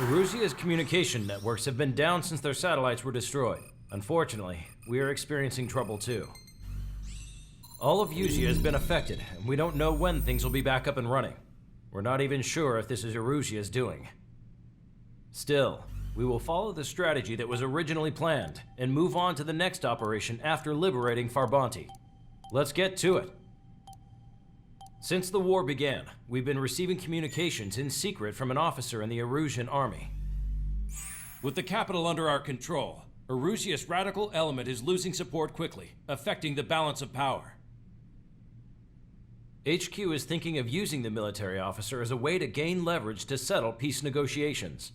Erusea's communication networks have been down since their satellites were destroyed. Unfortunately, we are experiencing trouble too. All of Usea has been affected, and we don't know when things will be back up and running. We're not even sure if this is Erusea's doing. Still, we will follow the strategy that was originally planned and move on to the next operation after liberating Farbanti. Let's get to it. Since the war began, we've been receiving communications in secret from an officer in the Osean Army. With the capital under our control, Erusea's radical element is losing support quickly, affecting the balance of power. HQ is thinking of using the military officer as a way to gain leverage to settle peace negotiations.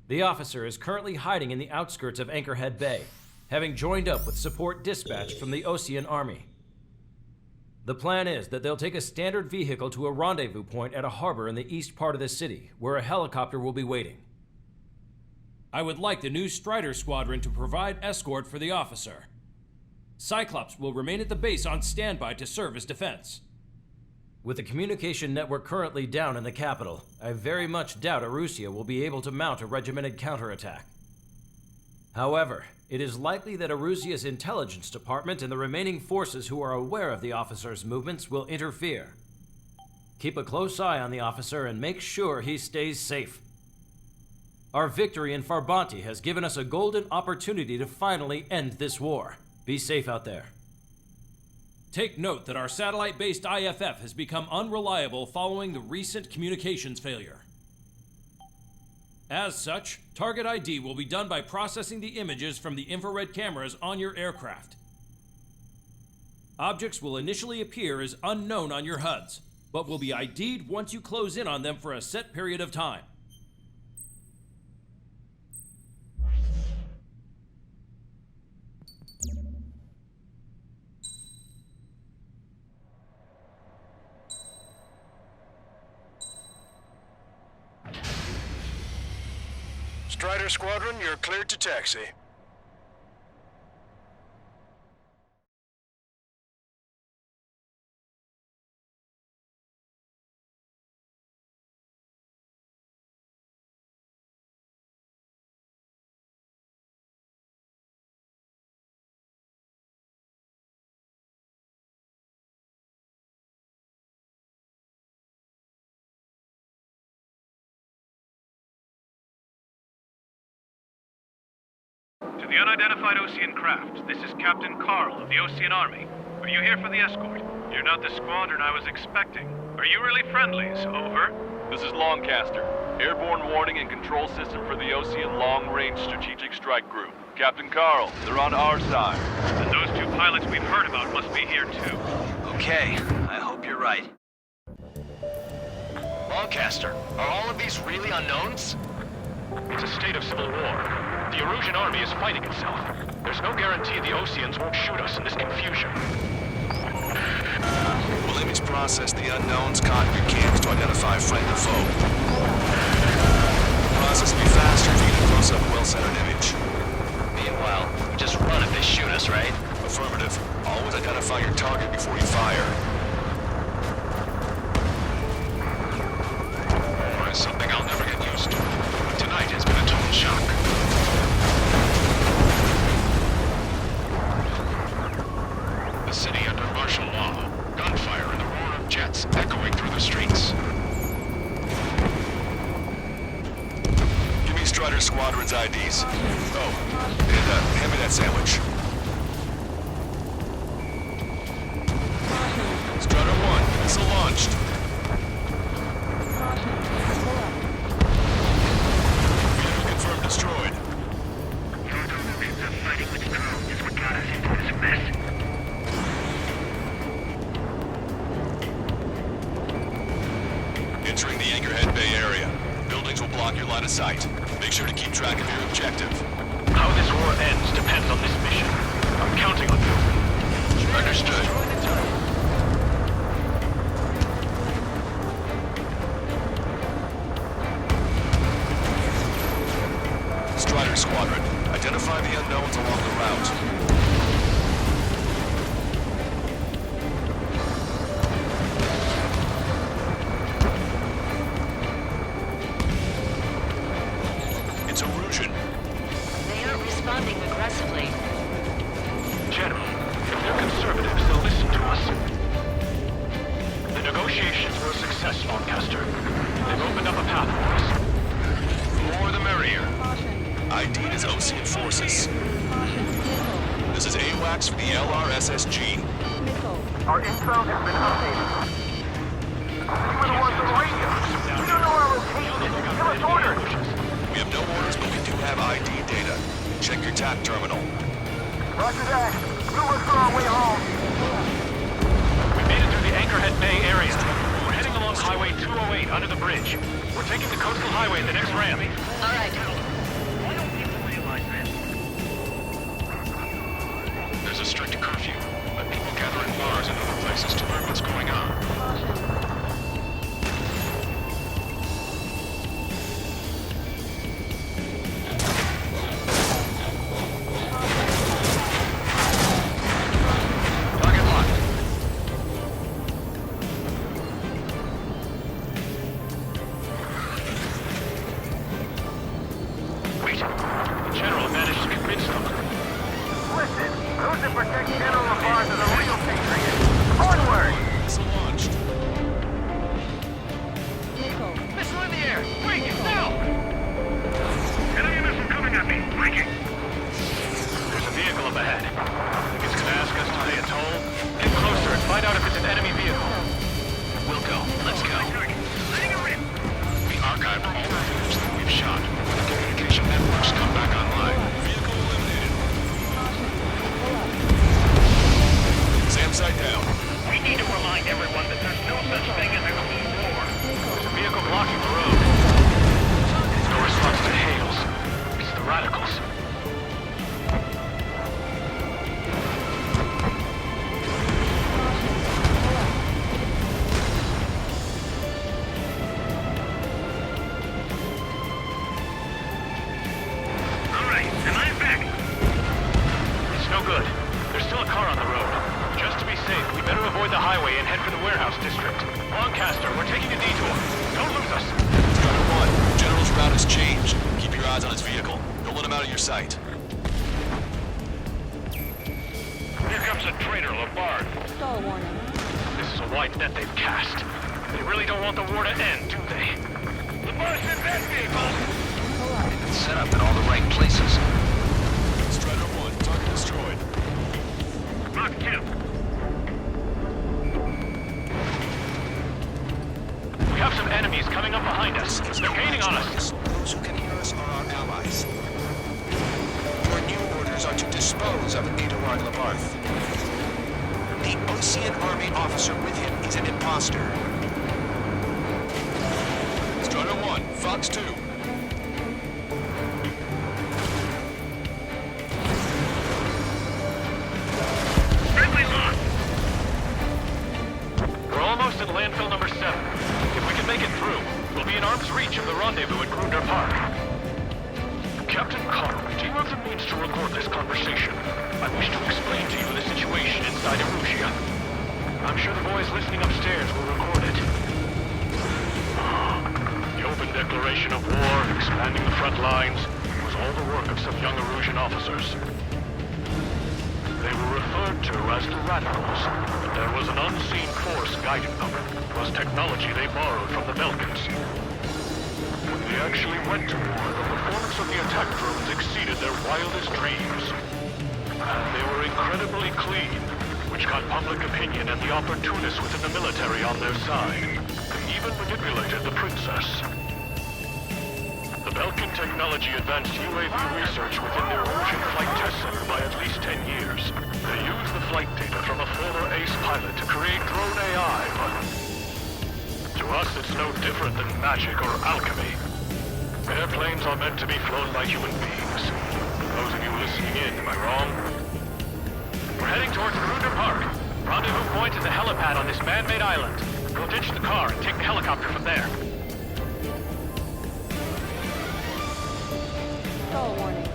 The officer is currently hiding in the outskirts of Anchorhead Bay, having joined up with support dispatched from the Osean Army. The plan is that they'll take a standard vehicle to a rendezvous point at a harbor in the east part of the city, where a helicopter will be waiting. I would like the new Strider Squadron to provide escort for the officer. Cyclops will remain at the base on standby to serve as defense. With the communication network currently down in the capital, I very much doubt Erusea will be able to mount a regimented counterattack. However, it is likely that Erusea's intelligence department and the remaining forces who are aware of the officer's movements will interfere. Keep a close eye on the officer and make sure he stays safe. Our victory in Farbanti has given us a golden opportunity to finally end this war. Be safe out there. Take note that our satellite-based IFF has become unreliable following the recent communications failure. As such, target ID will be done by processing the images from the infrared cameras on your aircraft. Objects will initially appear as unknown on your HUDs, but will be ID'd once you close in on them for a set period of time. Strider Squadron, you're cleared to taxi. To the unidentified Osean craft, this is Captain Karl of the Osean Army. Are you here for the escort? You're not the squadron I was expecting. Are you really friendlies? Over. This is Long Caster. Airborne warning and control system for the Osean Long-Range Strategic Strike Group. Captain Karl, they're on our side. And those two pilots we've heard about must be here too. Okay, I hope you're right. Longcaster, are all of these really unknowns? It's a state of civil war. The Erusean Army is fighting itself. There's no guarantee the Oseans won't shoot us in this confusion. We'll image process the unknowns, cognitive cams to identify friend or foe. The process will be faster if you get a close-up, well-centered image. Meanwhile, we just run if they shoot us, right? Affirmative. Always identify your target before you fire. Something I'll never get used to. But tonight has been a total shock. The city under martial law. Gunfire and the roar of jets echoing through the streets. Give me Strider Squadron's IDs. Oh, and hand me that sandwich. Strider 1, missile launched. Destroyed. Fighting with drones is what got us into this mess. Entering the Anchorhead Bay area. Buildings will block your line of sight. Make sure to keep track of your objective. How this war ends depends on this mission. I'm counting on you. Understood. Strider Squadron, identify the unknowns along the route. AWACS for the LRSSG. Our info has been updated. You were the ones on the radio. We don't know our location. Give us orders. We have no orders, but we do have ID data. Check your TAC terminal. Roger that. We'll look for our way home. We made it through the Anchorhead Bay area. We're heading along Highway 208 under the bridge. We're taking the coastal highway at the next ramp. All right. Why don't people realize this? There's a strict curfew, but people gather in bars and other places to learn what's going on. Target locked. Wait. The General managed to convince them. Listen, those that protect General Labarthe are the real patriots. Onward! Missile launched. Missile in the air! Wait, now! Enemy missile coming at me! Breaking! There's a vehicle up ahead. Think it's gonna ask us to pay a toll? Get closer and find out if it's an enemy vehicle. We'll go. Let's go. We archived all the footage that we've shot. When the communication networks come back online, vehicle eliminated. Sam side down. We need to remind everyone that there's no such thing as a clean war. There's a vehicle blocking the road. No response to hails. It's the radicals. All right, am I back? It's no good. There's still a car on the road. Just to be safe, we better avoid the highway and head for the warehouse district. Long Caster, we're taking a detour. Don't lose us. Squadron 1, General's route has changed. Keep your eyes on his vehicle. Don't let him out of your sight. Here comes a traitor, Labarthe. Stall warning. This is a wide net they've cast. They really don't want the war to end, do they? Labarthe's in that vehicle! It's set up in all the right places. Strider 1, target destroyed. Mark 2. We have some enemies coming up behind us. They're gaining on us. Those who can hear us are our allies. Your new orders are to dispose of Edouard Labarthe. The Osean Army officer with him is an imposter. Strider 1, Fox 2. Friendly lost. We're almost at landfill number 7. If we can make it through, we'll be in arm's reach of the rendezvous at Grunder Park. Captain Karl, do you have the means to record this conversation? I wish to explain to you the situation inside Erusea. I'm sure the boys listening upstairs will record it. The open declaration of war, expanding the front lines, was all the work of some young Erusian officers. They were referred to as the Radicals, but there was an unseen force guiding them. It was technology they borrowed from the Balkans. When they actually went to war, the performance of the attack drones exceeded their wildest dreams. And they were incredibly clean, which got public opinion and the opportunists within the military on their side. They even manipulated the princess. The Balkan technology advanced UAV research within their Ocean Flight Test Center by at least 10 years. They used the flight data from a former ace pilot to create drone AI, but to us it's no different than magic or alchemy. Airplanes are meant to be flown by human beings. Those of you listening in, am I wrong? We're heading towards Grunder Park. Rendezvous point is the helipad on this man-made island. We'll ditch the car and take the helicopter from there. Stall warning.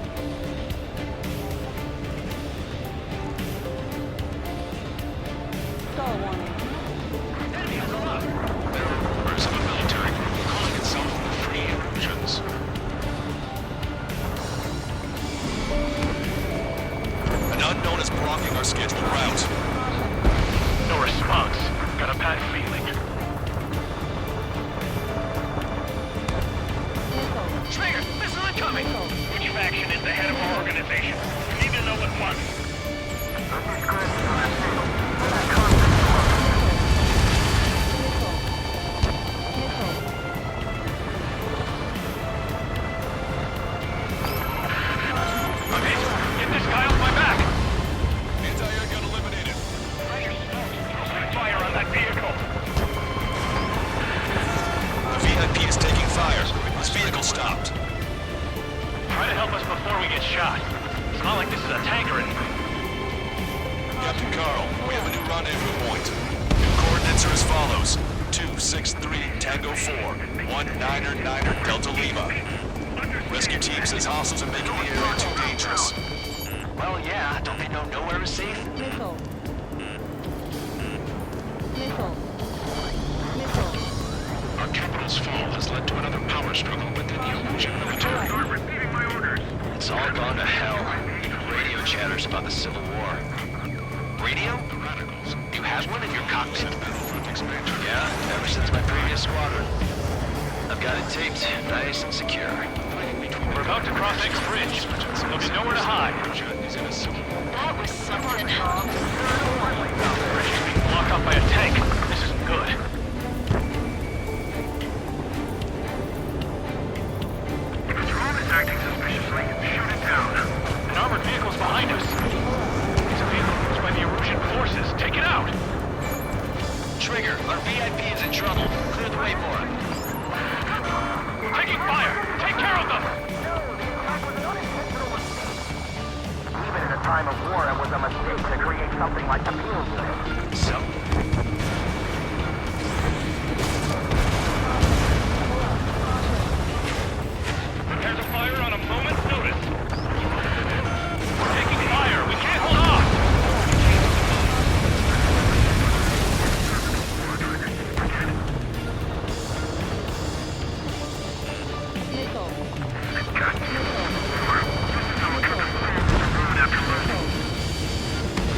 Stall warning. Enemy on the left. There are rumors of a military group calling itself the Free Erusians. An unknown is blocking our scheduled route. No response. Got a bad feeling. Schminger, missile incoming! Which faction is the head of our organization? We need to know at once. rendezvous point. New coordinates are as follows. 263 Tango 4, 199er Delta Lima. Rescue team says hostiles are making the area too dangerous. Well, yeah, don't they know nowhere is safe? Missile. Missile. Missile. Our capital's fall has led to another power struggle within the Illusion military. You're receiving my orders. It's all gone to hell. Radio chatters about the Civil War. Radio? The radicals. You have one in your cockpit? Battlefront expansion. Yeah, ever since my previous squadron. I've got it taped, nice and secure. We're about to cross X Bridge. There'll be nowhere to hide. That was something. Bridge is being blocked off by a tank. This isn't good. If the drone is acting suspiciously, shoot it down. An armored vehicle's behind us. It's a vehicle used by the Erusian forces. Take it out! Trigger, our VIP is in trouble. Clear the way for him. Taking fire! Take care of them! Even in a time of war, it was a mistake to create something like the field unit. So, Prepare to fire on a moment's notice. We're taking fire! We can't hold off! Missile.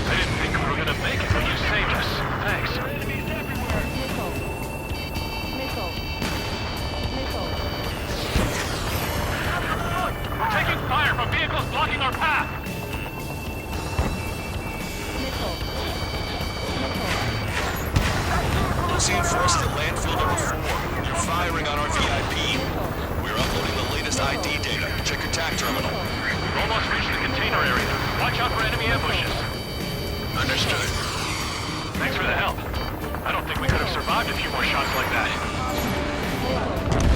I didn't think we were gonna make it, but you saved us. Thanks. Missile. Missile. Missile. We're taking fire from vehicles blocking our path! Missile. Osean forces at landfill number 4. You're firing on our VIP. We're uploading the latest ID data. Check your TAC terminal. We've almost reached the container area. Watch out for enemy ambushes. understood. Thanks for the help. I don't think we could have survived a few more shots like that.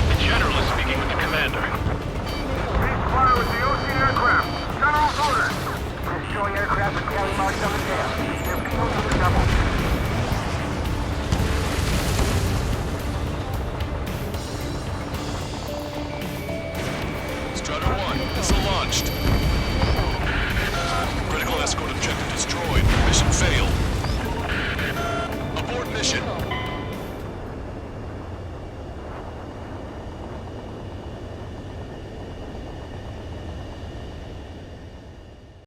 The General is speaking with the commander. Ceasefire with the Osean aircraft. General's orders. Destroy aircraft with tally marks on the tail. Their fuel is double.